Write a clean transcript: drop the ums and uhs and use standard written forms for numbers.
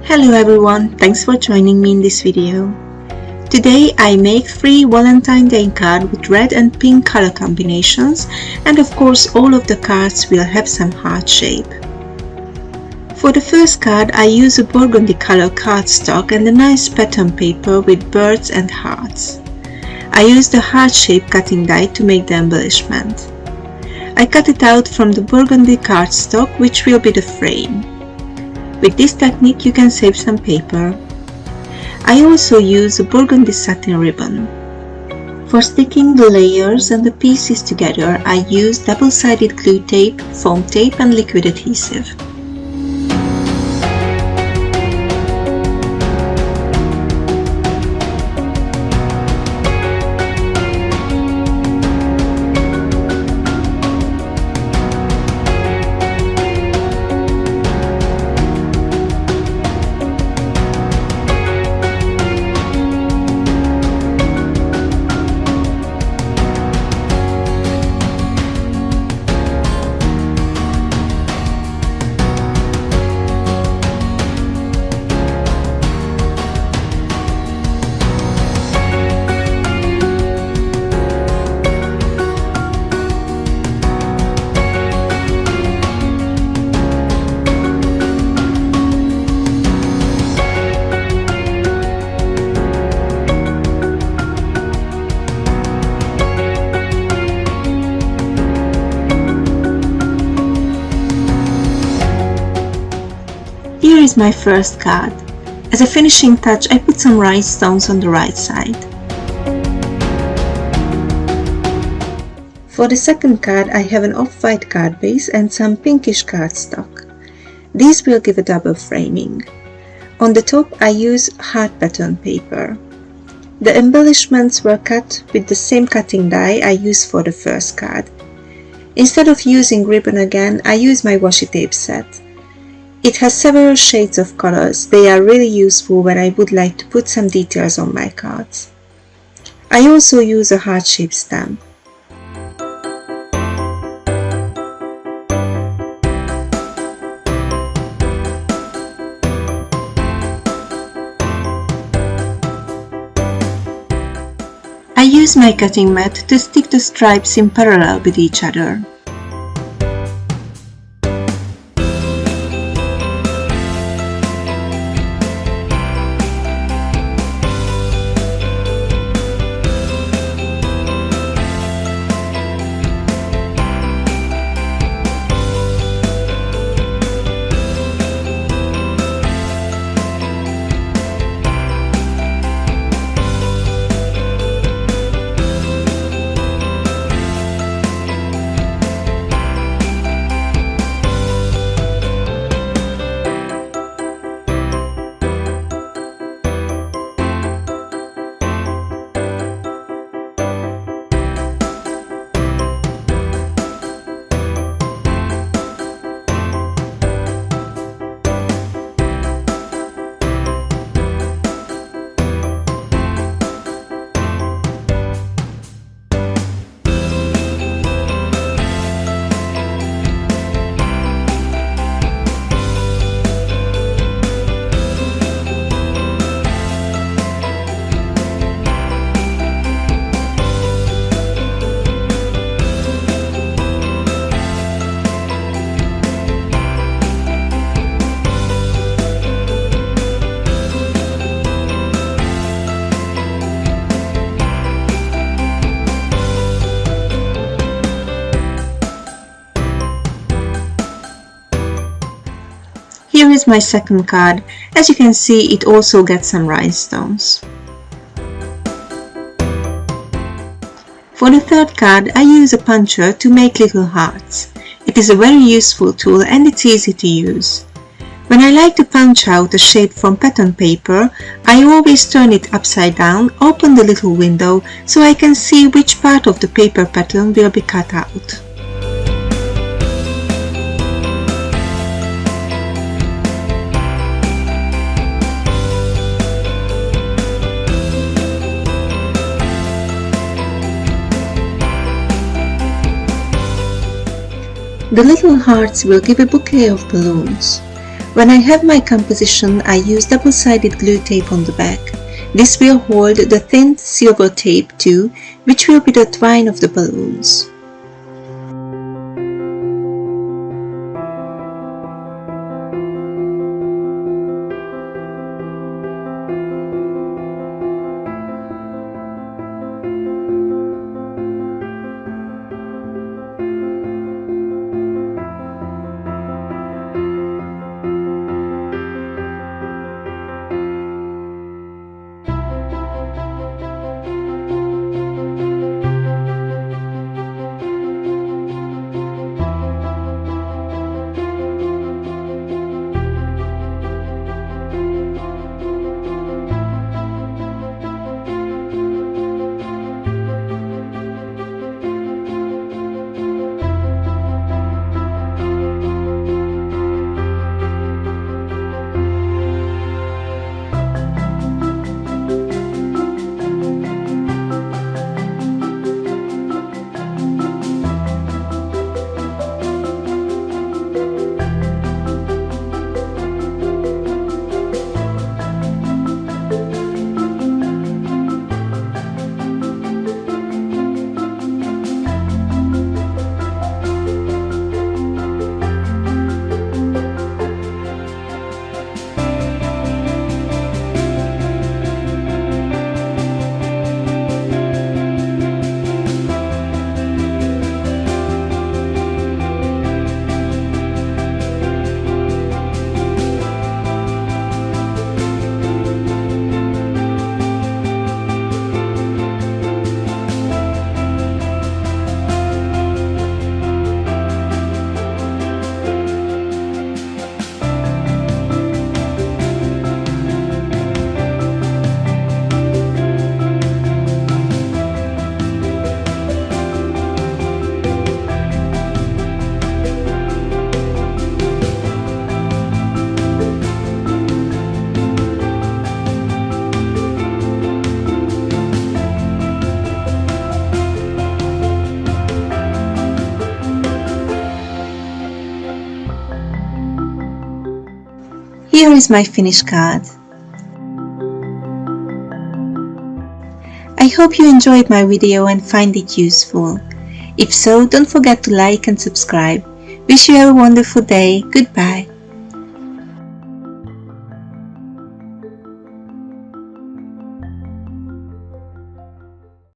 Hello everyone, thanks for joining me in this video. Today I make 3 Valentine Day cards with red and pink color combinations, and of course all of the cards will have some heart shape. For the first card I use a burgundy color cardstock and a nice pattern paper with birds and hearts. I use the heart shape cutting die to make the embellishment. I cut it out from the burgundy cardstock, which will be the frame. With this technique you can save some paper. I also use a burgundy satin ribbon. For sticking the layers and the pieces together I use double-sided glue tape, foam tape and liquid adhesive. Here is my first card. As a finishing touch I put some rhinestones on the right side. For the second card I have an off-white card base and some pinkish cardstock. These will give a double framing. On the top I use heart pattern paper. The embellishments were cut with the same cutting die I used for the first card. Instead of using ribbon again, I use my washi tape set. It has several shades of colors. They are really useful when I would like to put some details on my cards. I also use a heart-shaped stamp. I use my cutting mat to stick the stripes in parallel with each other. Here is my second card. As you can see, it also gets some rhinestones. For the third card, I use a puncher to make little hearts. It is a very useful tool and it's easy to use. When I like to punch out a shape from pattern paper, I always turn it upside down, open the little window so I can see which part of the paper pattern will be cut out. The little hearts will give a bouquet of balloons. When I have my composition, I use double-sided glue tape on the back. This will hold the thin silver tape too, which will be the twine of the balloons. Here is my finished card. I hope you enjoyed my video and find it useful. If so, don't forget to like and subscribe. Wish you a wonderful day. Goodbye.